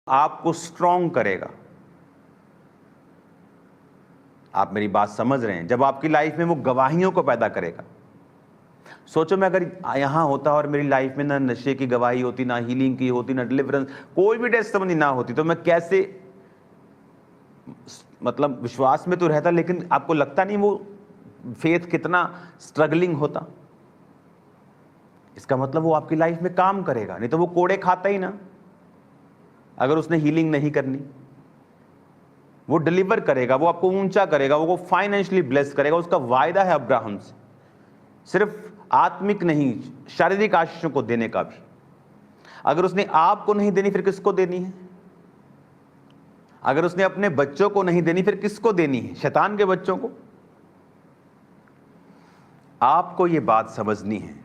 आपको स्ट्रांग करेगा। आप मेरी बात समझ रहे हैं? जब आपकी लाइफ में वो गवाहियों को पैदा करेगा। सोचो मैं अगर यहां होता और मेरी लाइफ में ना नशे की गवाही होती, ना हीलिंग की होती, ना डिलीवरेंस, कोई भी टेस्टिमनी ना होती, तो मैं कैसे, मतलब विश्वास में तो रहता, लेकिन आपको लगता नहीं वो फेथ कितना स्ट्रगलिंग होता? इसका मतलब वो आपकी लाइफ में काम करेगा, नहीं तो वो कोड़े खाता ही ना। अगर उसने हीलिंग नहीं करनी, वो डिलीवर करेगा, वो आपको ऊंचा करेगा, वो फाइनेंशियली ब्लेस करेगा। उसका वायदा है अब्राहम से, सिर्फ आत्मिक नहीं, शारीरिक आशीषों को देने का भी। अगर उसने आपको नहीं देनी, फिर किसको देनी है? अगर उसने अपने बच्चों को नहीं देनी, फिर किसको देनी है? शैतान के बच्चों को। आपको यह बात समझनी है,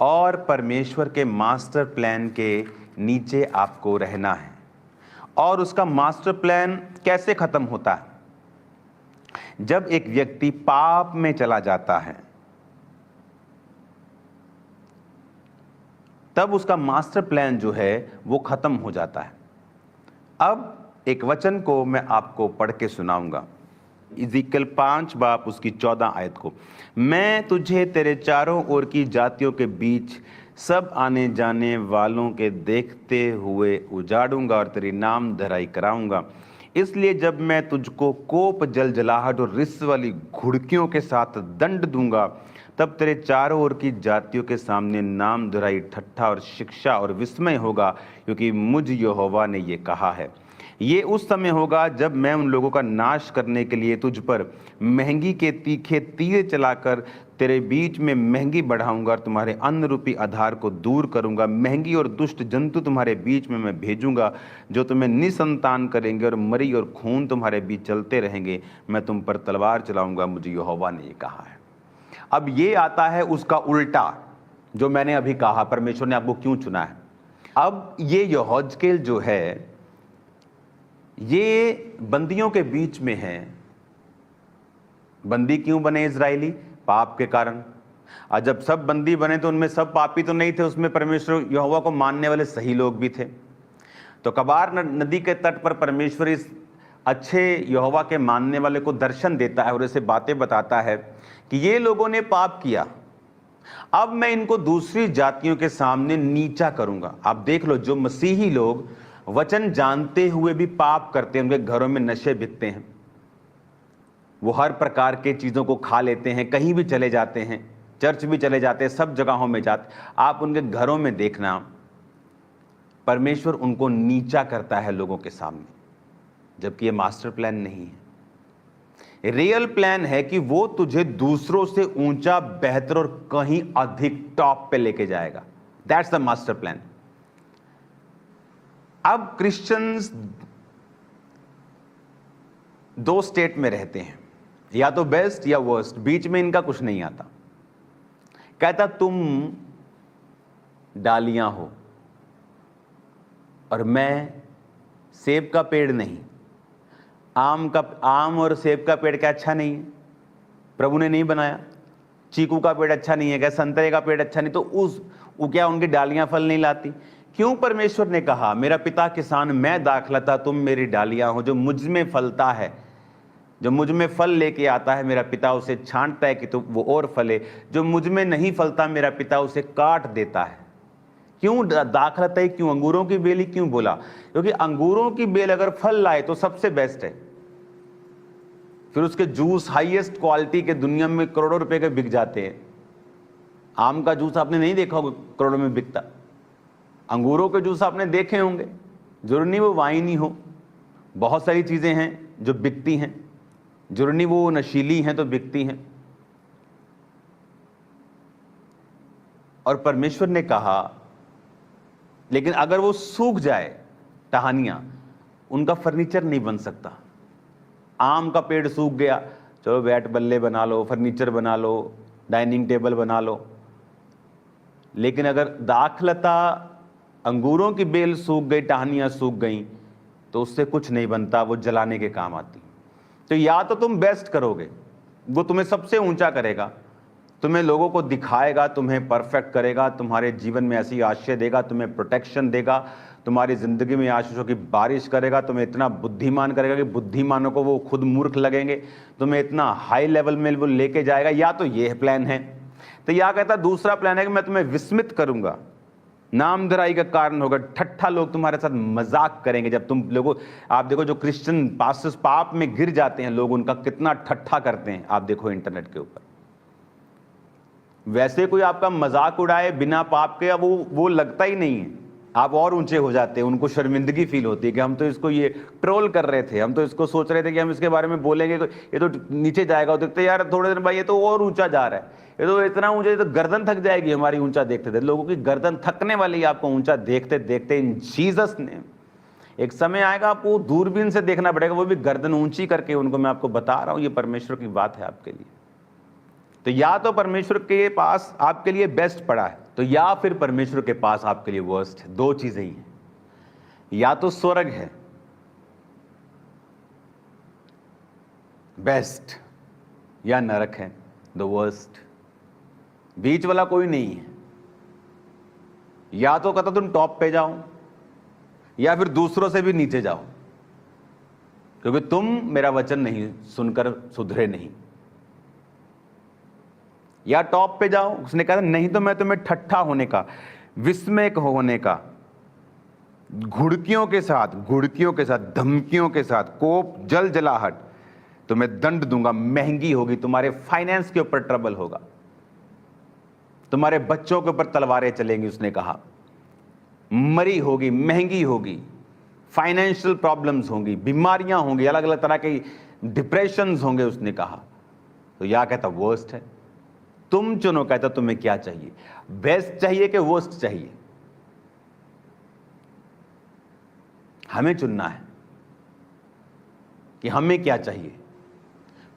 और परमेश्वर के मास्टर प्लान के नीचे आपको रहना है। और उसका मास्टर प्लान कैसे खत्म होता है? जब एक व्यक्ति पाप में चला जाता है, तब उसका मास्टर प्लान जो है वो खत्म हो जाता है। अब एक वचन को मैं आपको पढ़ के सुनाऊंगा, इज़ीकियल 5 बाब उसकी 14 आयत को। मैं तुझे तेरे चारों ओर की जातियों के बीच सब आने जाने वालों के देखते हुए उजाड़ूंगा और तेरी नाम धराई कराऊंगा। इसलिए जब मैं तुझको कोप, जलजलाहट और रिस वाली घुड़कियों के साथ दंड दूंगा, तब तेरे चारों ओर की जातियों के सामने नाम धराई, ठट्ठा और शिक्षा और विस्मय होगा, क्योंकि मुझ यहोवा ने ये कहा है। ये उस समय होगा जब मैं उन लोगों का नाश करने के लिए तुझ पर महंगी के तीखे तीर चलाकर तेरे बीच में महंगी बढ़ाऊंगा और तुम्हारे अन्न रूपी आधार को दूर करूंगा। महंगी और दुष्ट जंतु तुम्हारे बीच में मैं भेजूंगा, जो तुम्हें निसंतान करेंगे, और मरी और खून तुम्हारे बीच चलते रहेंगे। मैं तुम पर तलवार चलाऊंगा, मुझे यहोवा ने ये कहा है। अब ये आता है उसका उल्टा, जो मैंने अभी कहा, परमेश्वर ने आपको क्यों चुना है। अब ये यहोजकेल जो है, ये बंदियों के बीच में है। बंदी क्यों बने इजरायली? पाप के कारण। और जब सब बंदी बने तो उनमें सब पापी तो नहीं थे, उसमें परमेश्वर यहोवा को मानने वाले सही लोग भी थे। तो कबार नदी के तट पर परमेश्वर इस अच्छे यहोवा के मानने वाले को दर्शन देता है और इसे बातें बताता है कि ये लोगों ने पाप किया, अब मैं इनको दूसरी जातियों के सामने नीचा करूंगा। आप देख लो, जो मसीही लोग वचन जानते हुए भी पाप करते हैं, उनके घरों में नशे बिकते हैं, वो हर प्रकार के चीज़ों को खा लेते हैं, कहीं भी चले जाते हैं, चर्च भी चले जाते हैं, सब जगहों में जाते, आप उनके घरों में देखना, परमेश्वर उनको नीचा करता है लोगों के सामने, जबकि ये मास्टर प्लान नहीं है। रियल प्लान है कि वो तुझे दूसरों से ऊंचा, बेहतर और कहीं अधिक टॉप पे लेके जाएगा। That's the master plan. अब क्रिश्चियंस दो स्टेट में रहते हैं, या तो बेस्ट या वर्स्ट, बीच में इनका कुछ नहीं आता। कहता तुम डालियां हो और मैं सेब का पेड़ नहीं। आम और सेब का पेड़ क्या अच्छा नहीं है? प्रभु ने नहीं बनाया। चीकू का पेड़ अच्छा नहीं है क्या? संतरे का पेड़ अच्छा नहीं, तो वो क्या उनकी डालियां फल नहीं लाती? क्यों? परमेश्वर ने कहा, मेरा पिता किसान, मैं दाखलता, तुम मेरी डालियां हो। जो मुझ में फलता है, जो मुझ में फल लेके आता है, मेरा पिता उसे छांटता है कि तो वो और फले। जो मुझ में नहीं फलता, मेरा पिता उसे काट देता है। क्यों दाखलता है? क्यों? अंगूरों की बेल ही क्यों बोला? क्योंकि अंगूरों की बेल अगर फल लाए तो सबसे बेस्ट है, फिर उसके जूस हाईएस्ट क्वालिटी के दुनिया में करोड़ों रुपए के बिक जाते हैं। आम का जूस आपने नहीं देखा होगा करोड़ों में बिकता, अंगूरों के जूस आपने देखे होंगे। जरूरी नहीं वो वाइन ही हो, बहुत सारी चीजें हैं जो बिकती हैं, जरूरी नहीं वो नशीली हैं तो बिकती हैं। और परमेश्वर ने कहा, लेकिन अगर वो सूख जाए, टहनियां, उनका फर्नीचर नहीं बन सकता। आम का पेड़ सूख गया, चलो बैट बल्ले बना लो, फर्नीचर बना लो, डाइनिंग टेबल बना लो, लेकिन अगर दाखलता, अंगूरों की बेल सूख गई, टहनियां सूख गई, तो उससे कुछ नहीं बनता, वो जलाने के काम आती। तो या तो तुम बेस्ट करोगे, वो तुम्हें सबसे ऊंचा करेगा, तुम्हें लोगों को दिखाएगा, तुम्हें परफेक्ट करेगा, तुम्हारे जीवन में ऐसी आशीष देगा, तुम्हें प्रोटेक्शन देगा, तुम्हारी जिंदगी में आशीषों की बारिश करेगा, तुम्हें इतना बुद्धिमान करेगा कि बुद्धिमानों को वो खुद मूर्ख लगेंगे, तुम्हें इतना हाई लेवल में वो लेके जाएगा। या तो ये प्लान है। तो या कहता दूसरा प्लान है कि मैं तुम्हें विस्मित करूंगा, नामधराई का कारण होगा, ठट्ठा लोग तुम्हारे साथ मजाक करेंगे। जब तुम लोगों, आप देखो जो क्रिश्चियन पास्टर्स पाप में गिर जाते हैं लोग, उनका कितना ठट्ठा करते हैं, आप देखो इंटरनेट के ऊपर। वैसे कोई आपका मजाक उड़ाए बिना पाप के, अब वो लगता ही नहीं है, आप और ऊंचे हो जाते हैं, उनको शर्मिंदगी फील होती है कि हम तो इसको ये ट्रोल कर रहे थे, हम तो इसको सोच रहे थे कि हम इसके बारे में बोलेंगे ये तो नीचे जाएगा, देखते यार थोड़े दिन बाद ये तो और ऊंचा जा रहा है, ये तो इतना ऊंचा, तो गर्दन थक जाएगी हमारी ऊंचा देखते थे। लोगों की गर्दन थकने वाली, आपको ऊंचा देखते देखते इन जीसस ने। एक समय आएगा आपको दूरबीन से देखना पड़ेगा, वो भी गर्दन ऊंची करके उनको। मैं आपको बता रहा हूं, ये परमेश्वर की बात है आपके लिए। तो या तो परमेश्वर के पास आपके लिए बेस्ट पड़ा है, तो या फिर परमेश्वर के पास आपके लिए वर्स्ट है। दो चीजें ही हैं, या तो स्वर्ग है बेस्ट, या नरक है द वर्स्ट। बीच वाला कोई नहीं है। या तो कहता तुम टॉप पे जाओ, या फिर दूसरों से भी नीचे जाओ, क्योंकि तुम मेरा वचन नहीं सुनकर सुधरे नहीं। या टॉप पे जाओ, उसने कहा नहीं तो मैं तुम्हें ठट्ठा होने का, विस्मय होने का, घुड़कियों के साथ, धमकियों के साथ, कोप, जल जलाहट, तुम्हें दंड दूंगा, महंगी होगी, तुम्हारे फाइनेंस के ऊपर ट्रबल होगा, तुम्हारे बच्चों के ऊपर तलवारें चलेंगी। उसने कहा मरी होगी, महंगी होगी, फाइनेंशियल प्रॉब्लम्स होंगी, बीमारियां होंगी, अलग अलग तरह के डिप्रेशंस होंगे। उसने कहा तो या कहता वर्स्ट है। तुम चुनो, कहता तुम्हें क्या चाहिए, बेस्ट चाहिए कि वर्स्ट चाहिए? हमें चुनना है कि हमें क्या चाहिए।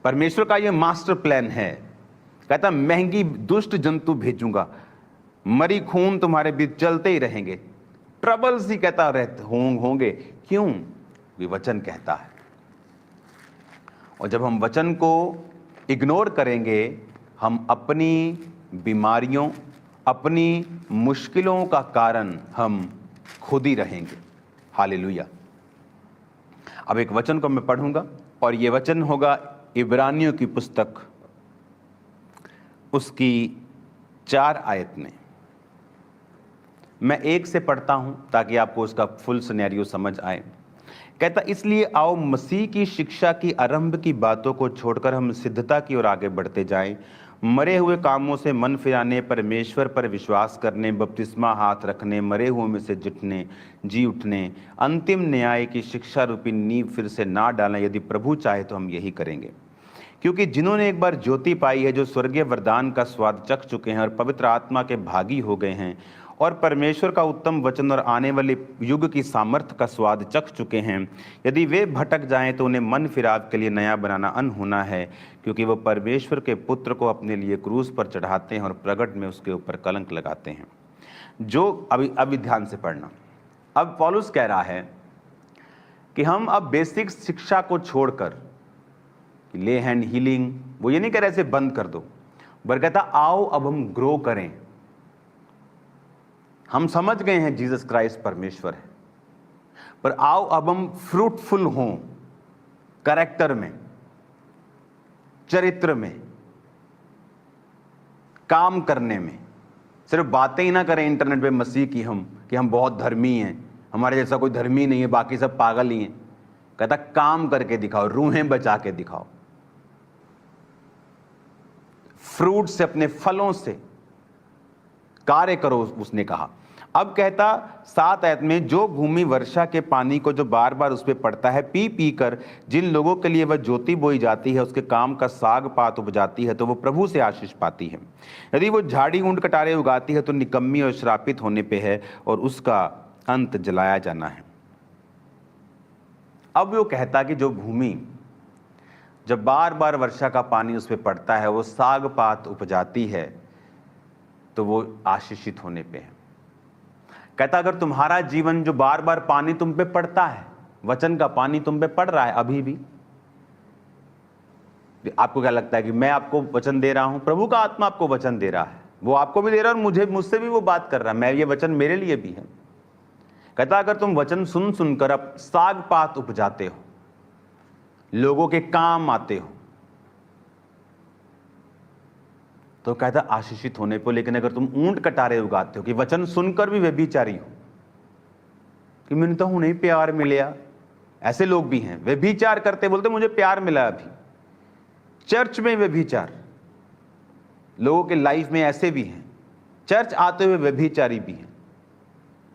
परमेश्वर का यह मास्टर प्लान है। कहता महंगी दुष्ट जंतु भेजूंगा, मरी खून तुम्हारे बीच चलते ही रहेंगे, ट्रबल्स ही कहता रहते होंगे। क्यों? ये वचन कहता है। और जब हम वचन को इग्नोर करेंगे, हम अपनी बीमारियों, अपनी मुश्किलों का कारण हम खुद ही रहेंगे। हालेलुया। अब एक वचन को मैं पढ़ूंगा, और यह वचन होगा इब्रानियों की पुस्तक, उसकी 4 आयत में। मैं 1 से पढ़ता हूं ताकि आपको उसका फुल सिनेरियो समझ आए। कहता इसलिए आओ मसीह की शिक्षा की आरंभ की बातों को छोड़कर हम सिद्धता की ओर आगे बढ़ते जाएं, मरे हुए कामों से मन फिराने, परमेश्वर पर विश्वास करने, बपतिस्मा हाथ रखने, मरे हुओं में से जी उठने, अंतिम न्याय की शिक्षा रूपी नींव फिर से ना डालें। यदि प्रभु चाहे तो हम यही करेंगे, क्योंकि जिन्होंने एक बार ज्योति पाई है, जो स्वर्गीय वरदान का स्वाद चख चुके हैं और पवित्र आत्मा के भागी हो गए हैं, और परमेश्वर का उत्तम वचन और आने वाले युग की सामर्थ्य का स्वाद चख चुके हैं, यदि वे भटक जाएं तो उन्हें मन फिराव के लिए नया बनाना अनहोना है, क्योंकि वो परमेश्वर के पुत्र को अपने लिए क्रूस पर चढ़ाते हैं और प्रगट में उसके ऊपर कलंक लगाते हैं। जो अभी ध्यान से पढ़ना। अब पौलुस कह रहा है कि हम अब बेसिक शिक्षा को छोड़कर, ले हैंड हीलिंग, वो ये नहीं कह रहे इसे बंद कर दो, बल्कि कहता आओ अब हम ग्रो करें। हम समझ गए हैं जीसस क्राइस्ट परमेश्वर है, पर आओ अब हम फ्रूटफुल हों, कैरेक्टर में, चरित्र में, काम करने में। सिर्फ बातें ही ना करें इंटरनेट पे मसीह की हम, कि हम बहुत धर्मी हैं, हमारे जैसा कोई धर्मी नहीं है, बाकी सब पागल ही हैं। कहता काम करके दिखाओ, रूहें बचा के दिखाओ, फ्रूट से, अपने फलों से कार्य करो, उसने कहा। अब कहता 7 आयत में, जो भूमि वर्षा के पानी को जो बार बार उस पर पड़ता है पी पी कर जिन लोगों के लिए वह ज्योति बोई जाती है, उसके काम का साग पात उपजाती है, तो वो प्रभु से आशीष पाती है। यदि वो झाड़ी ऊंट कटारे उगाती है तो निकम्मी और श्रापित होने पे है, और उसका अंत जलाया जाना है। अब वो कहता कि जो भूमि जब बार बार वर्षा का पानी उस पर पड़ता है, वो साग पात उपजाती है, तो वो आशीषित होने पे है। कहता अगर तुम्हारा जीवन जो बार बार पानी तुम पे पड़ता है, वचन का पानी तुम पे पड़ रहा है अभी भी, आपको क्या लगता है कि मैं आपको वचन दे रहा हूं? प्रभु का आत्मा आपको वचन दे रहा है, वो आपको भी दे रहा है और मुझसे भी वो बात कर रहा है। मैं ये वचन मेरे लिए भी है। कहता अगर तुम वचन सुन सुनकर अब साग पात उपजाते हो, लोगों के काम आते हो, तो कहता आशीषित होने पर। लेकिन अगर तुम ऊंट कटारे उगाते हो कि वचन सुनकर भी व्यभिचारी हो कि मैंने तो उन्हें प्यार मिला, ऐसे लोग भी हैं, व्यभिचार करते बोलते मुझे प्यार मिला। अभी चर्च में व्यभिचार, लोगों के लाइफ में ऐसे भी हैं, चर्च आते हुए व्यभिचारी भी हैं।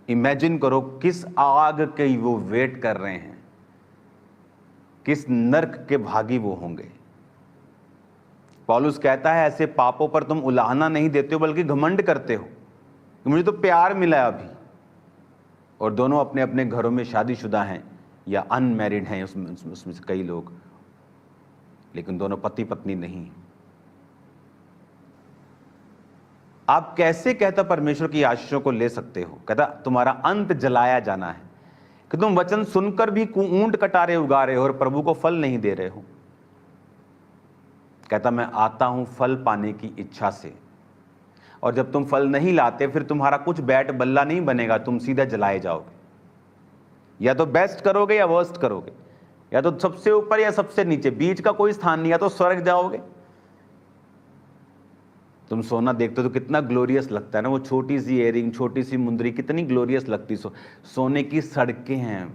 इमेजिन करो किस आग के वो वेट कर रहे हैं, किस नर्क के भागी वो होंगे। पौलुस कहता है ऐसे पापों पर तुम उलाहना नहीं देते हो बल्कि घमंड करते हो कि मुझे तो प्यार मिला अभी। और दोनों अपने अपने घरों में शादीशुदा हैं या अनमैरिड हैं, उसमें से कई लोग, लेकिन दोनों पति पत्नी नहीं। आप कैसे, कहता, परमेश्वर की आशीषों को ले सकते हो? कहता तुम्हारा अंत जलाया जाना है कि तुम वचन सुनकर भी ऊंट कटारे उगा रहे हो और प्रभु को फल नहीं दे रहे हो। कहता मैं आता हूं फल पाने की इच्छा से, और जब तुम फल नहीं लाते फिर तुम्हारा कुछ बैट बल्ला नहीं बनेगा, तुम सीधा जलाए जाओगे। या तो बेस्ट करोगे या वर्स्ट करोगे, या तो सबसे ऊपर या सबसे नीचे, बीच का कोई स्थान नहीं। या तो स्वर्ग जाओगे। तुम सोना देखते हो तो कितना ग्लोरियस लगता है ना, वो छोटी सी इयरिंग, छोटी सी मुंदरी कितनी ग्लोरियस लगती। सोने की सड़कें हैं,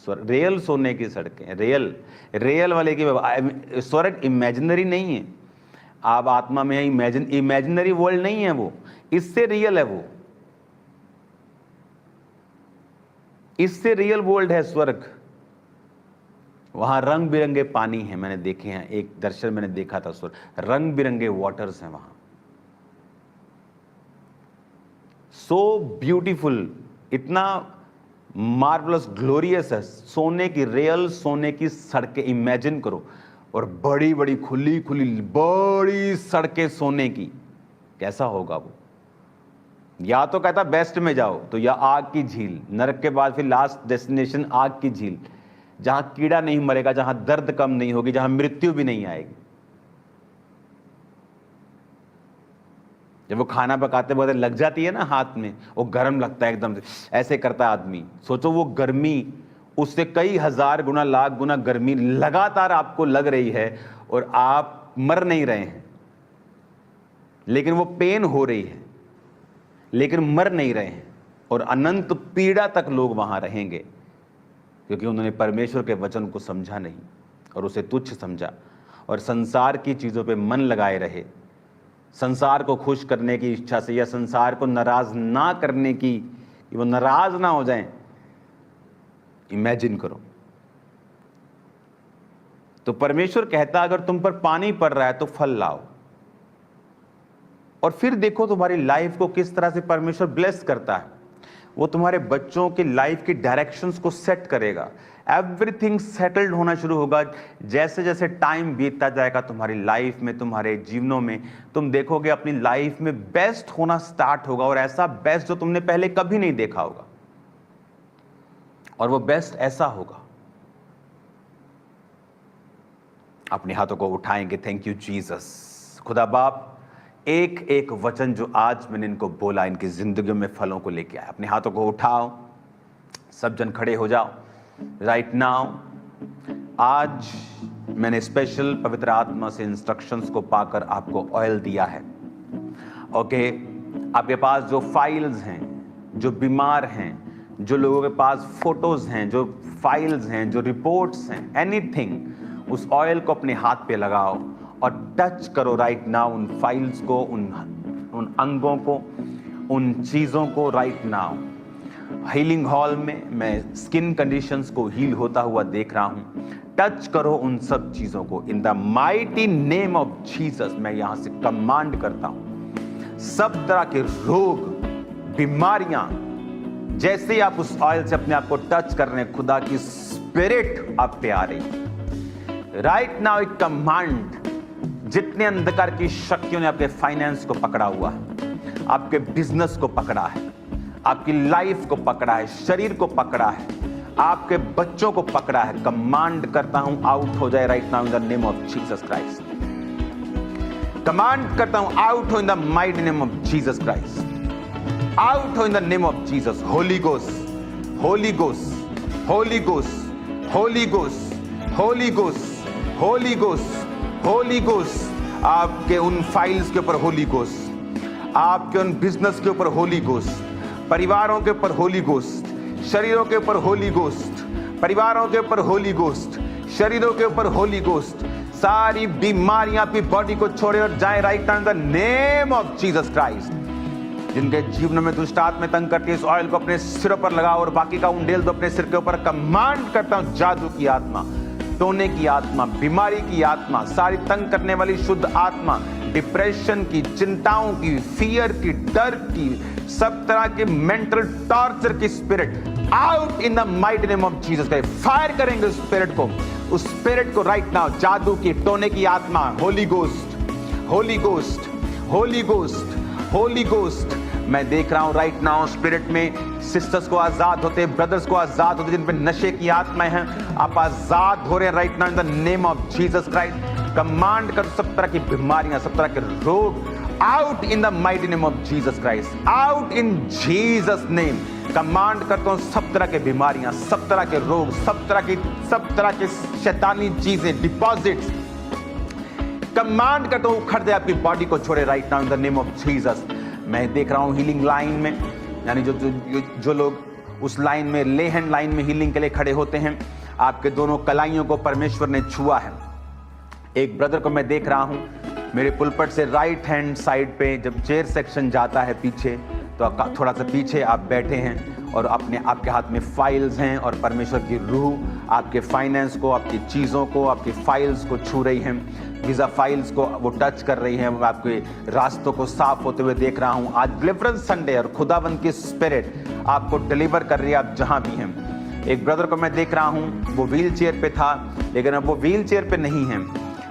रियल सोने की सड़कें, रियल वाले की। स्वर्ग इमेजिनरी नहीं है, आप आत्मा में इमेजिनरी वर्ल्ड नहीं है, वो इससे रियल है, वो इससे रियल वर्ल्ड है स्वर्ग। वहां रंग बिरंगे पानी है, मैंने देखे हैं, एक दर्शन मैंने देखा था स्वर्ग, रंग बिरंगे वाटर्स हैं वहां। सो ब्यूटीफुल, इतना मार्वलस, ग्लोरियस है। सोने की, रियल सोने की सड़कें इमेजिन करो, और बड़ी बड़ी खुली खुली बड़ी सड़कें सोने की, कैसा होगा वो? या तो कहता बेस्ट में जाओ तो या आग की झील, नरक के बाद फिर लास्ट डेस्टिनेशन आग की झील, जहां कीड़ा नहीं मरेगा, जहां दर्द कम नहीं होगी, जहां मृत्यु भी नहीं आएगी। जब वो खाना पकाते वक्त लग जाती है ना हाथ में, वो गर्म लगता है एकदम से, ऐसे करता है आदमी। सोचो वो गर्मी, उससे कई हजार गुना, लाख गुना गर्मी लगातार आपको लग रही है, और आप मर नहीं रहे हैं, लेकिन वो पेन हो रही है, लेकिन मर नहीं रहे हैं। और अनंत पीड़ा तक लोग वहां रहेंगे, क्योंकि उन्होंने परमेश्वर के वचन को समझा नहीं और उसे तुच्छ समझा, और संसार की चीजों पे मन लगाए रहे, संसार को खुश करने की इच्छा से, या संसार को नाराज ना करने की, वो नाराज ना हो जाएं। इमेजिन करो। तो परमेश्वर कहता अगर तुम पर पानी पड़ रहा है तो फल लाओ, और फिर देखो तुम्हारी लाइफ को किस तरह से परमेश्वर ब्लेस करता है। वो तुम्हारे बच्चों की लाइफ की डायरेक्शंस को सेट करेगा। एवरीथिंग सेटल्ड होना शुरू होगा। जैसे जैसे टाइम बीतता जाएगा तुम्हारी लाइफ में, तुम्हारे जीवनों में, तुम देखोगे अपनी लाइफ में बेस्ट होना स्टार्ट होगा, और ऐसा बेस्ट जो तुमने पहले कभी नहीं देखा होगा। और वो बेस्ट ऐसा होगा, अपने हाथों को उठाएंगे। Thank you Jesus. खुदा बाप, एक एक वचन जो आज मैंने इनको बोला, इनकी जिंदगियों में फलों को लेके आया। अपने हाथों को उठाओ, सब जन खड़े हो जाओ राइट नाउ। आज मैंने स्पेशल पवित्र आत्मा से इंस्ट्रक्शंस को पाकर आपको ऑयल दिया है। ओके, आपके पास जो फाइल्स हैं, जो बीमार हैं, जो लोगों के पास फोटोज हैं, जो फाइल्स हैं, जो रिपोर्ट्स हैं, एनीथिंग, उस ऑयल को अपने हाथ पे लगाओ और टच करो राइट नाउ उन फाइल्स को, उन अंगों को, उन चीज़ों को राइट नाउ। हीलिंग हॉल में मैं स्किन कंडीशंस को हील होता हुआ देख रहा हूं। टच करो उन सब चीज़ों को इन the mighty name of Jesus. मैं यहां से कमांड करता हूं, सब तरह के रोग, बीमारियां, जैसे ही आप उस ऑयल से अपने आप को टच कर रहे हैं, खुदा की स्पिरिट आप पे आ रही राइट नाउ। एक कमांड, जितने अंधकार की शक्तियों ने आपके फाइनेंस को पकड़ा हुआ है, आपके बिजनेस को पकड़ा है, आपकी लाइफ को पकड़ा है, शरीर को पकड़ा है, आपके बच्चों को पकड़ा है, कमांड करता हूं आउट हो जाए right now in the name of Jesus Christ. Command करता हूं आउट हो in the mighty name of Jesus Christ. Out हो in the name of Jesus. Holy ghost holy ghost, holy ghost, holy ghost, holy ghost, holy ghost, holy ghost, आपके उन files के ऊपर Holi ghost, आपके उन बिजनेस के ऊपर होली गोस्ट, परिवारों के ऊपर होली गोस्ट, शरीरों के ऊपर होली गोस्ट, परिवारों के ऊपर होली गोस्ट, शरीरों के ऊपर होली गोस्ट, सारी बीमारियां आपकी बॉडी को छोड़े और जाए right now in the name of Jesus Christ. जिनके जीवन में दुष्ट आत्मा तंग करती है, इस ऑयल को अपने सिरों पर लगाओ और बाकी का उंडेल दो अपने सिर के ऊपर। कमांड करता हूं जादू की आत्मा, टोने की आत्मा, बीमारी की आत्मा, सारी तंग करने वाली शुद्ध आत्मा, डिप्रेशन की, चिंताओं की, फियर की, डर की, सब तरह के मेंटल टॉर्चर की spirit out in the mighty name of Jesus Christ. Fire करेंगे उस स्पिरिट को, उस स्पिरिट को राइट नाउ। जादू की, टोने की आत्मा, Holi ghost, holy ghost, holy ghost, holy ghost. मैं देख रहा हूं राइट नाउ स्पिरिट में सिस्टर्स को आजाद होते, ब्रदर्स को आजाद होते, जिन पे नशे की आत्माएं हैं, आप आजाद हो रहे हैं right now in the name of Jesus Christ. Command कर सब तरह की बीमारियां, सब तरह के रोग out in the mighty name of Jesus Christ, out in Jesus name. Command करता हूं सब तरह के बीमारियां, सब तरह के रोग, सब तरह के शैतानी चीजें, डिपॉजिट्स, कमांड करता हूं उखड़ दे, आपकी बॉडी को छोड़े right now in the name of Jesus. मैं देख रहा हूं हीलिंग लाइन में, यानी जो लोग उस लाइन में, ले हैंड लाइन में हीलिंग के लिए खड़े होते हैं, आपके दोनों कलाइयों को परमेश्वर ने छुआ है। एक ब्रदर को मैं देख रहा हूं मेरे पुलपट से राइट हैंड साइड पे, जब चेयर सेक्शन जाता है पीछे, तो थोड़ा सा पीछे आप बैठे हैं और आपके हाथ में फाइल्स हैं और परमेश्वर की रूह आपके फाइनेंस को, आपकी चीज़ों को, आपकी फाइल्स को छू रही हैं, वीज़ा फाइल्स को वो टच कर रही हैं। आपके रास्तों को साफ होते हुए देख रहा हूँ। आज डिलीवरेंस संडे और खुदावन की स्पिरिट आपको डिलीवर कर रही है, आप जहाँ भी हैं। एक ब्रदर को मैं देख रहा हूँ, वो व्हील चेयर पे था, लेकिन अब वो व्हील चेयर पे नहीं है,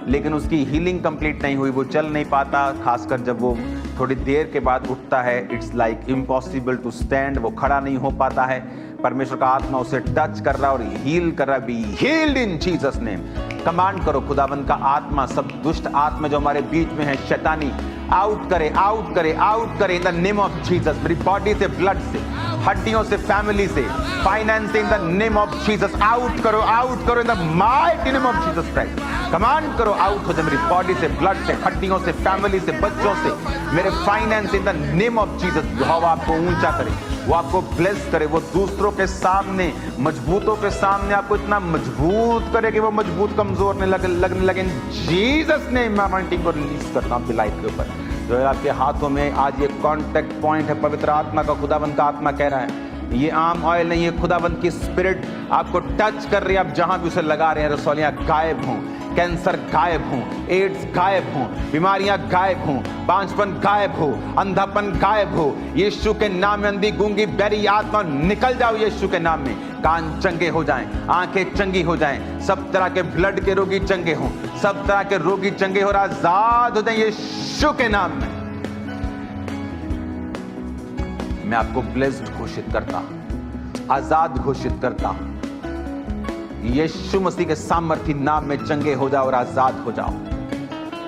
लेकिन उसकी हीलिंग कंप्लीट नहीं हुई, वो चल नहीं पाता। खासकर जब वो थोड़ी देर के बाद उठता है, it's like impossible to stand, वो खड़ा नहीं हो पाता है। परमेश्वर का आत्मा उसे टच कर रहा है और हील कर रहा है। Be healed in Jesus name. Command करो खुदावन का आत्मा, सब दुष्ट आत्मा जो हमारे बीच में है, शैतानी आउट करे, आउट करे, आउट करे इन द नेम ऑफ जीसस। मेरी बॉडी से, ब्लड से, हड्डियों से, फैमिली से, फाइनेंस से, इन the name of Jesus out करो, आउट करो इन the mighty name of Jesus Christ. Command करो आउट हो जाए मेरी बॉडी से, ब्लड से, हड्डियों से, फैमिली से, बच्चों से, मेरे finance in the name of Jesus. यहोवा आपको ऊंचा करे, वो आपको ब्लेस करे, वो दूसरों के सामने, मजबूतों के सामने आपको इतना मजबूत करे कि वो मजबूत कमजोर लगने लगे। जीसस ने मैं anointing को रिलीज करता हूं आपकी लाइफ के ऊपर। जो है आपके हाथों में आज ये कांटेक्ट पॉइंट है, पवित्र आत्मा का, खुदावन का आत्मा कह रहा है, ये आम ऑयल नहीं है, खुदावन की स्पिरिट आपको टच कर रही है। आप जहां भी उसे लगा रहे हैं, रसौलियां गायब हों, कैंसर गायब हों, एड्स गायब हों, बीमारियां गायब हों, बांझपन गायब हो, अंधापन गायब हो। यीशु के नाम में अंधी, गूंगी, बहरी आत्मा निकल जाओ यीशु के नाम में। कान चंगे हो जाएं, आंखें चंगी हो जाएं, सब तरह के ब्लड के रोगी चंगे हों, सब तरह के रोगी चंगे हो, आजाद हो जाएं यीशु के नाम में। मैं आपको ब्लेस्ड घोषित करता हूं, आजाद घोषित करता हूं। यीशु मसीह के सामर्थी नाम में चंगे हो जाओ और आजाद हो जाओ।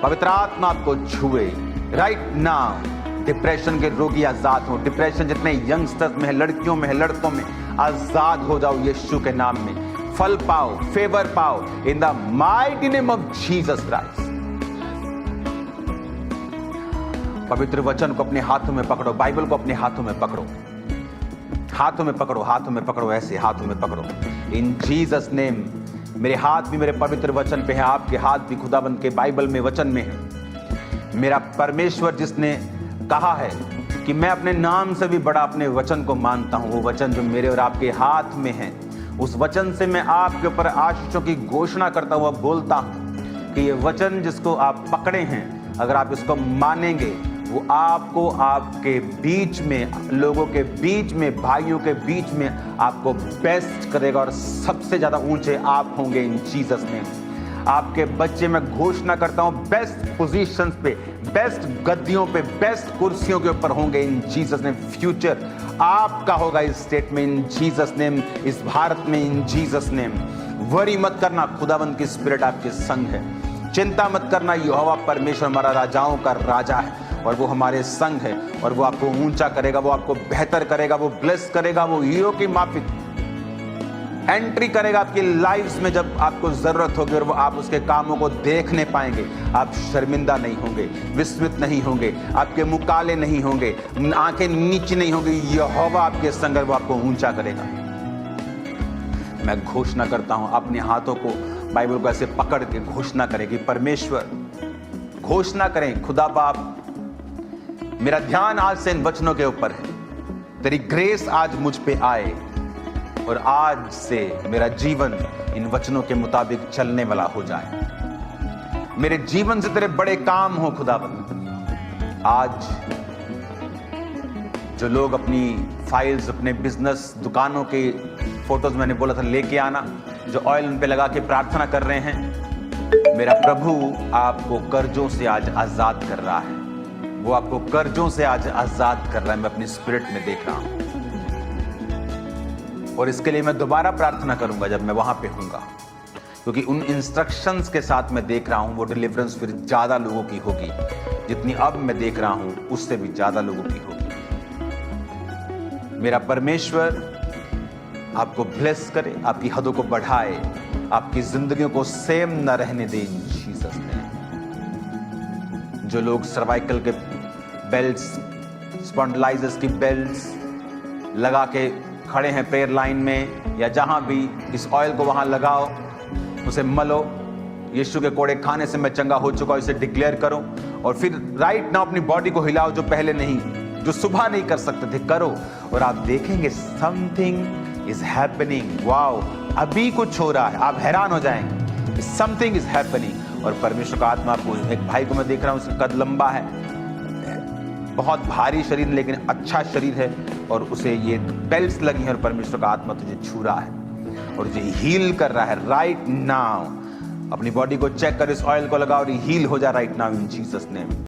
पवित्र आत्मा आपको छुए राइट नाउ। डिप्रेशन के रोगी आजाद हो, डिप्रेशन जितने यंगस्टर्स में है, लड़कियों में है, लड़कों में, आजाद हो जाओ यीशु के नाम में। फल पाओ, फेवर पाओ इन the mighty name of Jesus Christ. पवित्र वचन को अपने हाथों में पकड़ो, बाइबल को अपने हाथों में पकड़ो, हाथों में पकड़ो, हाथों में पकड़ो, ऐसे हाथों में पकड़ो इन जीसस नेम। मेरे हाथ भी मेरे पवित्र वचन पे है, आपके हाथ भी खुदाबंद के बाइबल में, वचन में है। मेरा परमेश्वर जिसने कहा है कि मैं अपने नाम से भी बड़ा अपने वचन को मानता हूं, वो वचन जो मेरे और आपके हाथ में है, उस वचन से मैं आपके ऊपर आशीषों की घोषणा करता हुआ बोलता हूं कि ये वचन जिसको आप पकड़े हैं, अगर आप इसको मानेंगे, वो आपको आपके बीच में, लोगों के बीच में, भाइयों के बीच में आपको बेस्ट करेगा और सबसे ज्यादा ऊंचे आप होंगे इन जीसस में। आपके बच्चे मैं घोषणा करता हूं बेस्ट पोजीशंस पे, बेस्ट गद्दियों पे, बेस्ट कुर्सियों के ऊपर होंगे इन जीसस नेम। फ्यूचर आपका होगा इस स्टेट में इन जीसस नेम, इस भारत में इन जीसस नेम। वरी मत करना, खुदावंद की स्पिरिट आपके संग है। चिंता मत करना, यहोवा परमेश्वर हमारा राजाओं का राजा है और वो हमारे संग है और वो आपको ऊंचा करेगा, वो आपको बेहतर करेगा, वो ब्लेस करेगा, वो हीरो की माफिक एंट्री करेगा आपकी लाइफ्स में जब आपको जरूरत होगी, और वो आप उसके कामों को देखने पाएंगे। आप शर्मिंदा नहीं होंगे, विस्मित नहीं होंगे, आपके मुंह काले नहीं होंगे, आंखें नीची नहीं होंगी। यहोवा आपके संग है, वो आपको ऊंचा करेगा। मैं घोषणा करता हूं, अपने हाथों को बाइबल को ऐसे पकड़ के घोषणा करें कि परमेश्वर, घोषणा करें, खुदा बाप, मेरा ध्यान आज से इन वचनों के ऊपर है। तेरी ग्रेस आज मुझ पे आए, और आज से मेरा जीवन इन वचनों के मुताबिक चलने वाला हो जाए। मेरे जीवन से तेरे बड़े काम हो खुदाबंद। आज जो लोग अपनी फाइल्स, अपने बिजनेस, दुकानों के फोटोज मैंने बोला था लेके आना, जो ऑयल उन पे लगा के प्रार्थना कर रहे हैं, मेरा प्रभु आपको कर्जों से आज आजाद कर रहा है। वो आपको कर्जों से आज आजाद कर रहा है। मैं अपनी स्पिरिट में देख रहा हूं, और इसके लिए मैं दोबारा प्रार्थना करूंगा जब मैं वहां पे हूंगा, क्योंकि उन इंस्ट्रक्शंस के साथ मैं देख रहा हूं वो डिलीवरेंस फिर ज्यादा लोगों की होगी। जितनी अब मैं देख रहा हूं उससे भी ज्यादा लोगों की होगी। मेरा परमेश्वर आपको ब्लेस करे, आपकी हदों को बढ़ाए, आपकी जिंदगियों को सेम न रहने दे इन जीसस नेम। जो लोग सर्वाइकल के बेल्ट्स, स्पॉन्डिलाइटिस की बेल्ट्स लगा के खड़े हैं प्रेयर लाइन में या जहां भी, इस ऑयल को वहां लगाओ, उसे मलो। यीशु के कोड़े खाने से मैं चंगा हो चुका हूं, इसे डिक्लेयर करो, और फिर राइट नाउ अपनी बॉडी को हिलाओ। जो पहले नहीं, जो सुबह नहीं कर सकते थे, करो, और आप देखेंगे समथिंग इज हैपनिंग। वाओ, अभी कुछ हो रहा है, आप हैरान हो जाएंगे। Something is happening. और परमेश्वर का आत्मा आपको, एक भाई को मैं देख रहा हूं, उसका कद लंबा है, बहुत भारी शरीर लेकिन अच्छा शरीर है, और उसे ये बेल्ट्स लगी हैं, और परमेश्वर का आत्मा तुझे छू रहा है और तुझे हील कर रहा है राइट नाउ। अपनी बॉडी को चेक कर, इस ऑयल को लगा और हील हो जा राइट नाउ इन जीसस नेम।